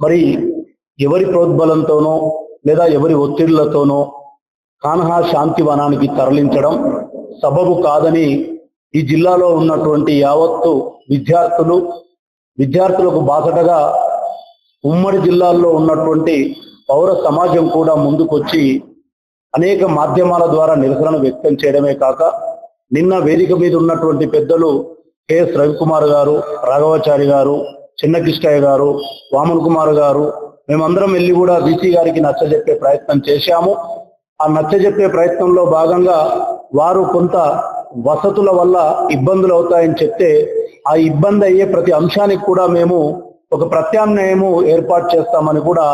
మరి ఎవరి ప్రోద్బలంతోనో లేదా ఎవరి ఒత్తిళ్లతోనో కాన్హా శాంతివనానికి తరలించడం సబబు కాదని ఈ జిల్లాలో ఉన్నటువంటి యావత్తు విద్యార్థులకు బాసటగా ఉమ్మడి జిల్లాల్లో ఉన్నటువంటి పౌర సమాజం కూడా ముందుకొచ్చి అనేక మాధ్యమాల ద్వారా నిరసనను వ్యక్తం చేయడమే కాక నిన్న వేదిక మీద ఉన్నటువంటి పెద్దలు కెఎస్ రవికుమార్ గారు, రాఘవాచారి గారు, చిన్నకిష్టయ్య గారు, వామన్ కుమార్ గారు, మేమందరం వెళ్ళి కూడా బీసీ గారికి నచ్చజెప్పే ప్రయత్నం చేశాము. ఆ నచ్చజెప్పే ప్రయత్నంలో భాగంగా వారు కొంత వసతుల వల్ల ఇబ్బందులు అవుతాయని చెప్తే ఆ ఇబ్బంది అయ్యే ప్రతి అంశానికి కూడా మేము ఒక ప్రత్యామ్నాయము ఏర్పాటు చేస్తామని కూడా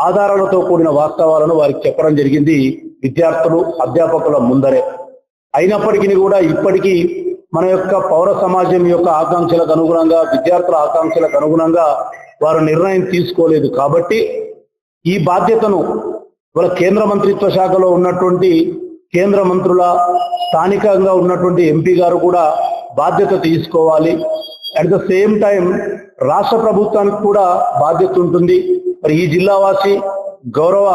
ఆధారాలతో కూడిన వాస్తవాలను వారికి చెప్పడం జరిగింది విద్యార్థులు అధ్యాపకుల ముందరే. అయినప్పటికీ కూడా ఇప్పటికీ మన యొక్క పౌర సమాజం యొక్క ఆకాంక్షలకు అనుగుణంగా, విద్యార్థుల ఆకాంక్షలకు అనుగుణంగా వారు నిర్ణయం తీసుకోలేదు. కాబట్టి ఈ బాధ్యతను వాళ్ళ కేంద్ర మంత్రిత్వ శాఖలో ఉన్నటువంటి కేంద్ర మంత్రుల, స్థానికంగా ఉన్నటువంటి ఎంపీ గారు కూడా బాధ్యత తీసుకోవాలి. అట్ ద సేమ్ టైం రాష్ట్ర ప్రభుత్వానికి కూడా బాధ్యత ఉంటుంది. మరి ఈ జిల్లావాసి గౌరవ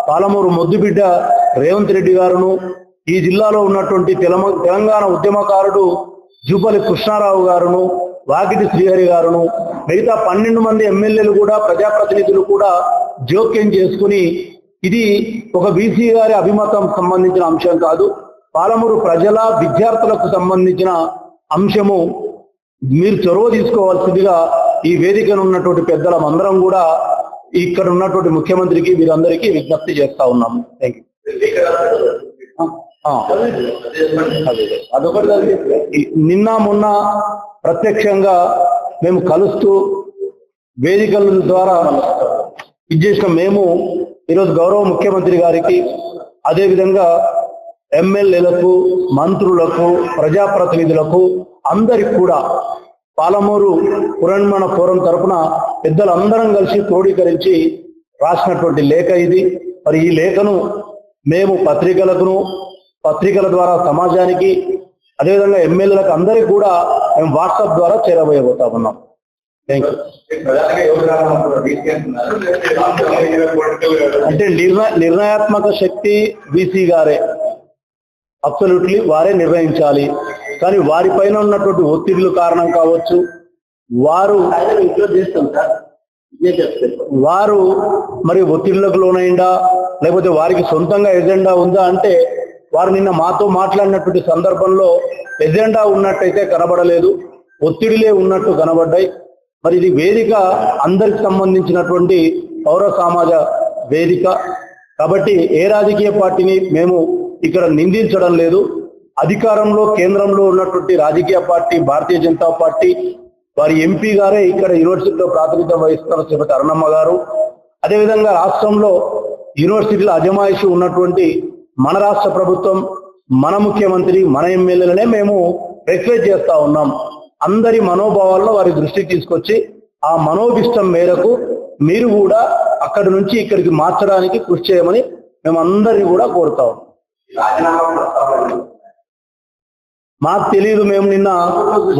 పాలమూరు ముద్దుబిడ్డ రేవంత్ రెడ్డి గారును, ఈ జిల్లాలో ఉన్నటువంటి తెలంగాణ ఉద్యమకారుడు జూపల్లి కృష్ణారావు గారును, వాకిటి శ్రీహరి గారును, మిగతా 12 మంది ఎమ్మెల్యేలు కూడా, ప్రజాప్రతినిధులు కూడా జోక్యం చేసుకుని ఇది ఒక బీసీ గారి అభిమతం సంబంధించిన అంశం కాదు, పాలమూరు ప్రజల విద్యార్థులకు సంబంధించిన అంశము, మీరు చొరవ తీసుకోవాల్సిందిగా ఈ వేదికను ఉన్నటువంటి పెద్దలం అందరం కూడా ఇక్కడ ఉన్నటువంటి ముఖ్యమంత్రికి వీరందరికీ విజ్ఞప్తి చేస్తా ఉన్నాము. Thank you. నిన్న మొన్న ప్రత్యక్షంగా మేము కలుస్తూ వేదికల ద్వారా ఇచ్చేసిన మేము ఈరోజు గౌరవ ముఖ్యమంత్రి గారికి, అదేవిధంగా ఎమ్మెల్యేలకు, మంత్రులకు, ప్రజాప్రతినిధులకు అందరికి కూడా పాలమూరు పురనిర్మాణ ఫోరం తరఫున పెద్దలందరం కలిసి క్రోడీకరించి రాసినటువంటి లేఖ ఇది. మరి ఈ లేఖను మేము పత్రికల ద్వారా సమాజానికి, అదేవిధంగా ఎమ్మెల్యేలకు అందరికీ కూడా మేము వాట్సాప్ ద్వారా చేరబోయబోతా ఉన్నాం. Thank you. అంటే నిర్ణయాత్మక శక్తి బీసీ గారే, అబ్సల్యూట్లీ వారే నిర్ణయించాలి. కానీ వారిపైన ఉన్నటువంటి ఒత్తిళ్లు కారణం కావచ్చు, వారు మరి ఒత్తిళ్లకు లోనైందా, లేకపోతే వారికి సొంతంగా ఎజెండా ఉందా అంటే వారు నిన్న మాతో మాట్లాడినటువంటి సందర్భంలో ఎజెండా ఉన్నట్టయితే కనబడలేదు, ఒత్తిడిలే ఉన్నట్టు కనబడ్డాయి. మరి ఇది వేదిక అందరికి సంబంధించినటువంటి పౌర సమాజ వేదిక కాబట్టి ఏ రాజకీయ పార్టీని మేము ఇక్కడ నిందించడం లేదు. అధికారంలో కేంద్రంలో ఉన్నటువంటి రాజకీయ పార్టీ భారతీయ జనతా పార్టీ, వారి ఎంపీ గారే ఇక్కడ యూనివర్సిటీలో ప్రాతినిధ్యం వహిస్తున్న శ్రీమతి అరుణమ్మ గారు, అదేవిధంగా రాష్ట్రంలో యూనివర్సిటీల అజమాయిషి ఉన్నటువంటి మన రాష్ట్ర ప్రభుత్వం, మన ముఖ్యమంత్రి, మన ఎమ్మెల్యేలనే మేము రిక్వెస్ట్ చేస్తా ఉన్నాం. అందరి మనోభావాల్లో వారి దృష్టికి తీసుకొచ్చి ఆ మనోభిష్టం మేరకు మీరు కూడా అక్కడి నుంచి ఇక్కడికి మార్చడానికి కృషి చేయమని మేము అందరినీ కూడా కోరుతాం. మాకు తెలియదు, మేము నిన్న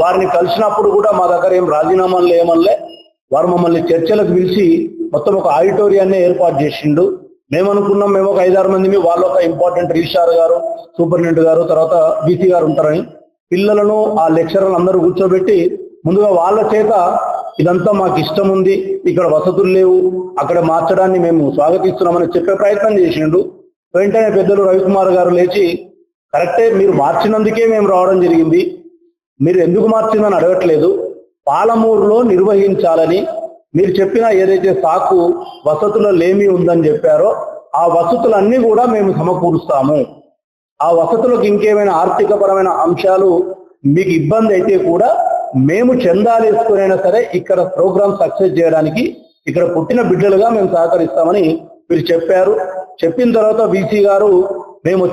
వారిని కలిసినప్పుడు కూడా మా దగ్గర ఏం రాజీనామాలు ఏమనలే. వారు మమ్మల్ని చర్చలకు పిలిచి మొత్తం ఒక ఆడిటోరియాన్ని ఏర్పాటు చేసిండు. మేము అనుకున్నాం మేము ఒక 5-6 మంది, వాళ్ళు ఒక ఇంపార్టెంట్ రిజిస్ట్రార్ గారు, సూపరింటెండెంట్ గారు, తర్వాత బీసీ గారు ఉంటారని పిల్లలను ఆ లెక్చరర్లు అందరూ కూర్చోబెట్టి ముందుగా వాళ్ళ చేత ఇదంతా మాకు ఇష్టం ఉంది, ఇక్కడ వసతులు లేవు, అక్కడ మార్చడాన్ని మేము స్వాగతిస్తున్నామని చెప్పే ప్రయత్నం చేసిండు. వెంటనే పెద్దలు రవికుమార్ గారు లేచి, కరెక్టే, మీరు మార్చినందుకే మేము రావడం జరిగింది, మీరు ఎందుకు మార్చిందని అడగట్లేదు, పాలమూరులో నిర్వహించాలని మీరు చెప్పిన ఏదైతే సాకు వసతుల లేమి ఉందని చెప్పారో ఆ వసతులన్నీ కూడా మేము సమకూరుస్తాము. ఆ వసతులకు ఇంకేమైనా ఆర్థికపరమైన అంశాలు మీకు ఇబ్బంది అయితే కూడా మేము చందాలేసుకునైనా సరే ఇక్కడ ప్రోగ్రామ్ సక్సెస్ చేయడానికి ఇక్కడ పుట్టిన బిడ్డలుగా మేము సహకరిస్తామని మీరు చెప్పారు. చెప్పిన తర్వాత బీసీ గారు మేము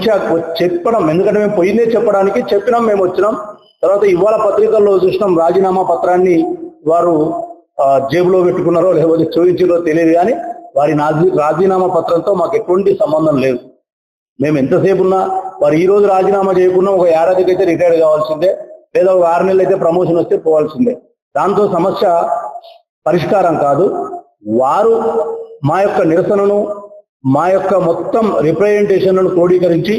చెప్పడం, ఎందుకంటే మేము పోయిందే చెప్పడానికి చెప్పినాం, మేము వచ్చినాం. తర్వాత ఇవాళ పత్రికల్లో చూసినాం రాజీనామా పత్రాన్ని వారు జేబులో పెట్టుకున్నారో లేకపోతే చూపించారో తెలియదు, కానీ వారి రాజీనామా పత్రంతో మాకు ఎటువంటి సంబంధం లేదు. మేము ఎంతసేపు ఉన్నా వారు ఈ రోజు రాజీనామా చేయకుండా ఒక ఏడాదికి అయితే రిటైర్ కావాల్సిందే, లేదా ఒక 6 నెలలు అయితే ప్రమోషన్ వస్తే పోవాల్సిందే. దాంతో సమస్య పరిష్కారం కాదు. వారు మా యొక్క నిరసనను, మా యొక్క మొత్తం రిప్రజెంటేషన్లను క్రోడీకరించి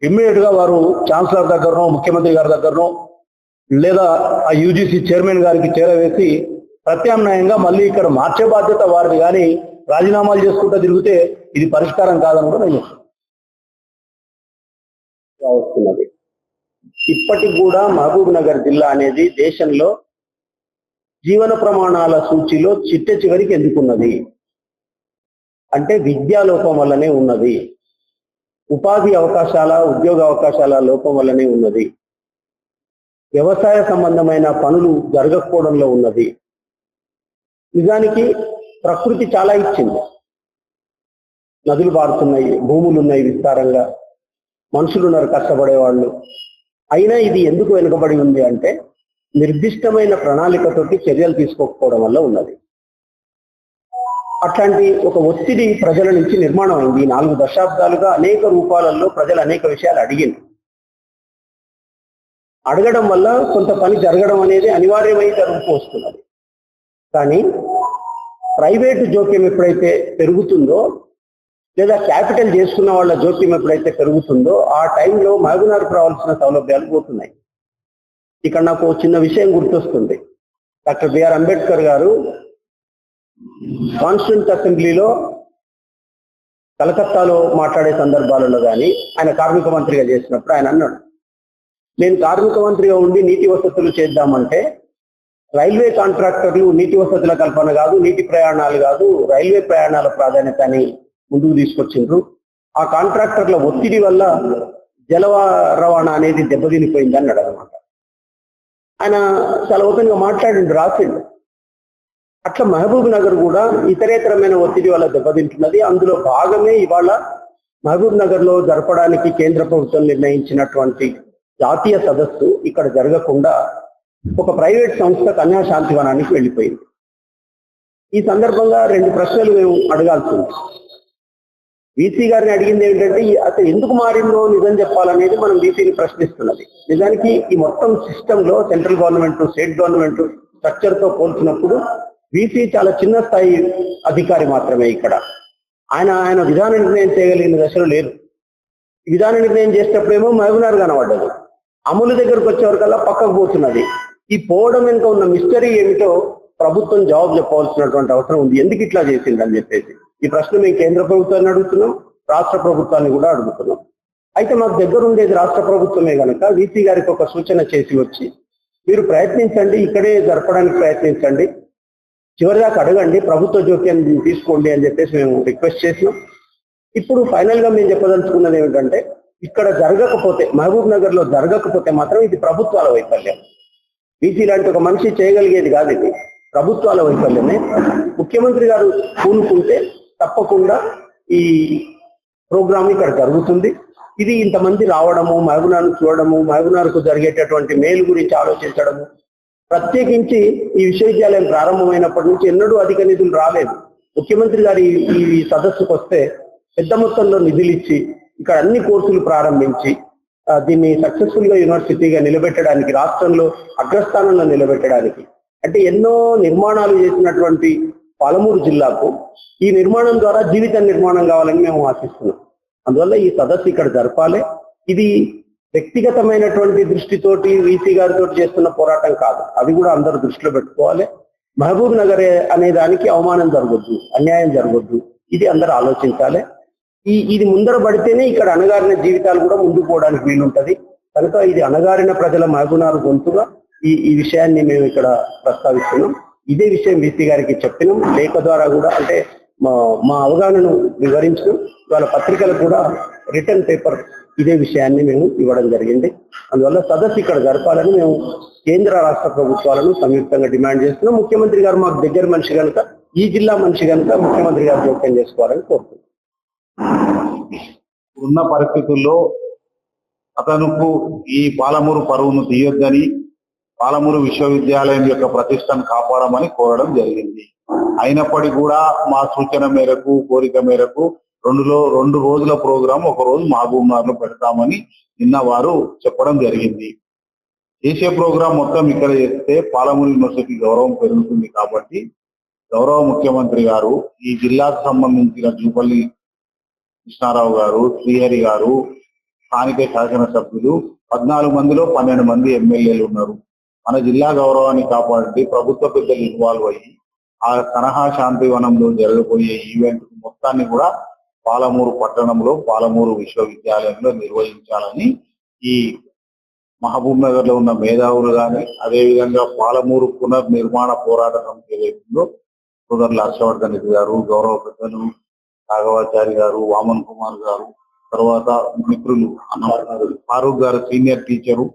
ఇమ్మీడియట్ గా వారు ఛాన్సలర్ దగ్గరనో, ముఖ్యమంత్రి గారి దగ్గరనో, లేదా ఆ యూజీసీ చైర్మన్ గారికి చేరవేసి ప్రత్యామ్నాయంగా మళ్ళీ ఇక్కడ మార్చే బాధ్యత వారిది, కానీ రాజీనామాలు చేసుకుంటూ తిరిగితే ఇది పరిష్కారం కాదని కూడా నేను వస్తున్నది. ఇప్పటికి కూడా మహబూబ్ నగర్ జిల్లా అనేది దేశంలో జీవన ప్రమాణాల సూచిలో చిట్ట చివరికి ఎందుకున్నది అంటే విద్యాలోపం వల్లనే ఉన్నది, ఉపాధి అవకాశాల, ఉద్యోగ అవకాశాల లోపం వల్లనే ఉన్నది, వ్యవసాయ సంబంధమైన పనులు జరగకపోవడంలో ఉన్నది. నిజానికి ప్రకృతి చాలా ఇచ్చింది, నదులు పారుతున్నాయి, భూములు ఉన్నాయి విస్తారంగా, మనుషులు ఉన్నారు కష్టపడేవాళ్ళు. అయినా ఇది ఎందుకు వెనుకబడి ఉంది అంటే నిర్దిష్టమైన ప్రణాళికతోటి చర్యలు తీసుకోకపోవడం వల్ల ఉన్నది. అట్లాంటి ఒక ఒత్తిడి ప్రజల నుంచి నిర్మాణం అయింది. 4 దశాబ్దాలుగా అనేక రూపాలలో ప్రజలు అనేక విషయాలు అడగడం వల్ల కొంత పని జరగడం అనేది అనివార్యమై జరుగుతూ వస్తున్నది. కానీ ప్రైవేటు జోక్యం ఎప్పుడైతే పెరుగుతుందో, లేదా క్యాపిటల్ చేసుకున్న వాళ్ళ జోక్యం ఎప్పుడైతే పెరుగుతుందో, ఆ టైంలో మహబూబ్నగర్కు రావాల్సిన సౌలభ్యాలు పోతున్నాయి. ఇక్కడ నాకు చిన్న విషయం గుర్తొస్తుంది. డాక్టర్ బిఆర్ అంబేద్కర్ గారు కాన్స్టిట్యూంట్ అసెంబ్లీలో కలకత్తాలో మాట్లాడే సందర్భాలలో కానీ, ఆయన కార్మిక మంత్రిగా చేసినప్పుడు ఆయన అన్నాడు, నేను కార్మిక మంత్రిగా ఉండి నీటి వసతులు చేద్దామంటే రైల్వే కాంట్రాక్టర్లు నీటి వసతుల కల్పన కాదు, నీటి ప్రయాణాలు కాదు, రైల్వే ప్రయాణాల ప్రాధాన్యతని ముందుకు తీసుకొచ్చిండ్రు. ఆ కాంట్రాక్టర్ల ఒత్తిడి వల్ల జల రవాణా అనేది దెబ్బతినిపోయింది అన్నాడు అనమాట. ఆయన చాలా ఓపెన్ గా మాట్లాడిండు, రాసిండు. అట్లా మహబూబ్ నగర్ కూడా ఇతరేతరమైన ఒత్తిడి వల్ల దెబ్బతింటున్నది. అందులో భాగమే ఇవాళ మహబూబ్ నగర్ లో జరపడానికి కేంద్ర ప్రభుత్వం నిర్ణయించినటువంటి జాతీయ సదస్సు ఇక్కడ జరగకుండా ఒక ప్రైవేట్ సంస్థ కన్యాశాంతివనానికి వెళ్ళిపోయింది. ఈ సందర్భంగా 2 ప్రశ్నలు మేము అడగాల్సింది. వీసీ గారిని అడిగింది ఏంటంటే, అసలు ఎందుకు మారిందో నిజం చెప్పాలనేది మనం వీసీని ప్రశ్నిస్తున్నది. నిజానికి ఈ మొత్తం సిస్టంలో central government, state government structure తో పోల్చినప్పుడు వీసీ చాలా చిన్న స్థాయి అధికారి మాత్రమే. ఇక్కడ ఆయన విధాన నిర్ణయం చేయగలిగిన దశలో లేరు. విధాన నిర్ణయం చేసేటప్పుడేమో మహబూబ్నగర్ కనబడ్డది, అమలు దగ్గరకు వచ్చేవరకల్లా పక్కకు పోతున్నది. ఈ పోవడం వెనుక ఉన్న మిస్టరీ ఏమిటో ప్రభుత్వం జవాబు చెప్పవలసినటువంటి అవసరం ఉంది. ఎందుకు ఇట్లా చేసిందని చెప్పేసి ఈ ప్రశ్న మేము కేంద్ర ప్రభుత్వాన్ని అడుగుతున్నాం, రాష్ట్ర ప్రభుత్వాన్ని కూడా అడుగుతున్నాం. అయితే మాకు దగ్గర ఉండేది రాష్ట్ర ప్రభుత్వమే కనుక వీసీ గారికి ఒక సూచన చేసి వచ్చి, మీరు ప్రయత్నించండి, ఇక్కడే జరపడానికి ప్రయత్నించండి, చివరిదాకా అడగండి, ప్రభుత్వ జోక్యం తీసుకోండి అని చెప్పేసి మేము రిక్వెస్ట్ చేసినాం. ఇప్పుడు ఫైనల్ గా మేము చెప్పదలుచుకున్నది ఏమిటంటే, ఇక్కడ జరగకపోతే, మహబూబ్ నగర్ లో జరగకపోతే మాత్రం ఇది ప్రభుత్వాల వైఫల్యం. వీసీ లాంటి ఒక మనిషి చేయగలిగేది కాదు, ఇది ప్రభుత్వాల వైఫల్యమే. ముఖ్యమంత్రి గారు పూనుకుంటే తప్పకుండా ఈ ప్రోగ్రామ్ ఇక్కడ జరుగుతుంది. ఇది ఇంతమంది రావడము, మహబూబ్నగర్ను చూడడము, మహబూబ్నగర్కు జరిగేటటువంటి మేలు గురించి ఆలోచించడము, ప్రత్యేకించి ఈ విశ్వవిద్యాలయం ప్రారంభమైనప్పటి నుంచి ఎన్నడూ అధిక నిధులు రాలేదు. ముఖ్యమంత్రి గారు ఈ సదస్సుకు వస్తే పెద్ద మొత్తంలో నిధులు ఇచ్చి ఇక్కడ అన్ని కోర్సులు ప్రారంభించి దీన్ని సక్సెస్ఫుల్ గా యూనివర్సిటీగా నిలబెట్టడానికి, రాష్ట్రంలో అగ్రస్థానంలో నిలబెట్టడానికి, అంటే ఎన్నో నిర్మాణాలు చేసినటువంటి పాలమూరు జిల్లాకు ఈ నిర్మాణం ద్వారా జీవిత నిర్మాణం కావాలని మేము ఆశిస్తున్నాం. అందువల్ల ఈ సదస్సు ఇక్కడ జరపాలి. ఇది వ్యక్తిగతమైనటువంటి దృష్టితోటి వీసీ గారితో చేస్తున్న పోరాటం కాదు, అది కూడా అందరూ దృష్టిలో పెట్టుకోవాలి. మహబూబ్ నగర్ అనే దానికి అవమానం జరగొద్దు, అన్యాయం జరగొద్దు, ఇది అందరూ ఆలోచించాలి. ఇది ముందర పడితేనే ఇక్కడ అణగారిన జీవితాలు కూడా ముందుకు పోవడానికి వీలుంటది. కనుక ఇది అణగారిన ప్రజల మహబూబ్నగర్ గొంతుగా ఈ విషయాన్ని మేము ఇక్కడ ప్రస్తావిస్తున్నాం. ఇదే విషయం వీసీ గారికి చెప్పినాం, లేఖ ద్వారా కూడా, అంటే మా అవగాహనను వివరించడం, వాళ్ళ పత్రికలకు కూడా రిటర్న్ పేపర్ ఇదే విషయాన్ని మేము ఇవ్వడం జరిగింది. అందువల్ల సదస్సు ఇక్కడ జరపాలని మేము కేంద్ర రాష్ట్ర ప్రభుత్వాలను సంయుక్తంగా డిమాండ్ చేస్తున్నాం. ముఖ్యమంత్రి గారు మాకు దగ్గర మనిషి కనుక, ఈ జిల్లా మనిషి కనుక ముఖ్యమంత్రి గారు జోక్యం చేసుకోవాలని కోరుతున్నాం. ఉన్న పరిస్థితుల్లో అతనుకు ఈ పాలమూరు పరువును తీయొద్దని, పాలమూరు విశ్వవిద్యాలయం యొక్క ప్రతిష్టను కాపాడమని కోరడం జరిగింది. అయినప్పటికీ కూడా మా సూచన మేరకు, కోరిక మేరకు 2 రోజుల ప్రోగ్రాం ఒక రోజు మహబూబ్నగర్ లో పెడతామని నిన్న వారు చెప్పడం జరిగింది. చేసే ప్రోగ్రాం మొత్తం ఇక్కడ చేస్తే పాలమూరు యూనివర్సిటీ గౌరవం పెరుగుతుంది కాబట్టి గౌరవ ముఖ్యమంత్రి గారు ఈ జిల్లాకు సంబంధించిన జూపల్లి కృష్ణారావు గారు, శ్రీహరి గారు, స్థానిక శాసనసభ్యులు 14 మందిలో 12 మంది ఎమ్మెల్యేలు ఉన్నారు. మన జిల్లా గౌరవాన్ని కాపాడి ప్రభుత్వ పెద్దలు ఇన్వాల్వ్ అయ్యి ఆ కనహా శాంతివనంలో జరగబోయే ఈవెంట్ మొత్తాన్ని కూడా పాలమూరు పట్టణంలో పాలమూరు విశ్వవిద్యాలయంలో నిర్వహించాలని ఈ మహబూబ్ నగర్ లో ఉన్న మేధావులు కానీ, అదేవిధంగా పాలమూరు పునర్నిర్మాణ పోరాట సమితి ఏదైతుందో సోదరులు హర్షవర్ధన్ రెడ్డి గారు, గౌరవ పెద్దలు రాఘవాచారి గారు, వామన్ కుమార్ గారు, తర్వాత మిత్రులు ఫారూక్ గారు సీనియర్ టీచరు,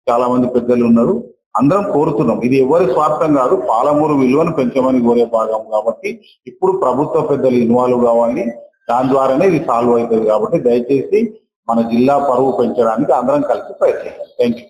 చాలా మంది పెద్దలు ఉన్నారు. అందరం కోరుతున్నాం, ఇది ఎవరి స్వార్థం కాదు, పాలమూరు విలువను పెంచమని కోరే భాగం కాబట్టి ఇప్పుడు ప్రభుత్వ పెద్దలు ఇన్వాల్వ్ కావాలి. దాని ద్వారానే ఇది సాల్వ్ అవుతుంది. కాబట్టి దయచేసి మన జిల్లా పరువు పెంచడానికి అందరం కలిసి ప్రయత్నిస్తాం. Thank you.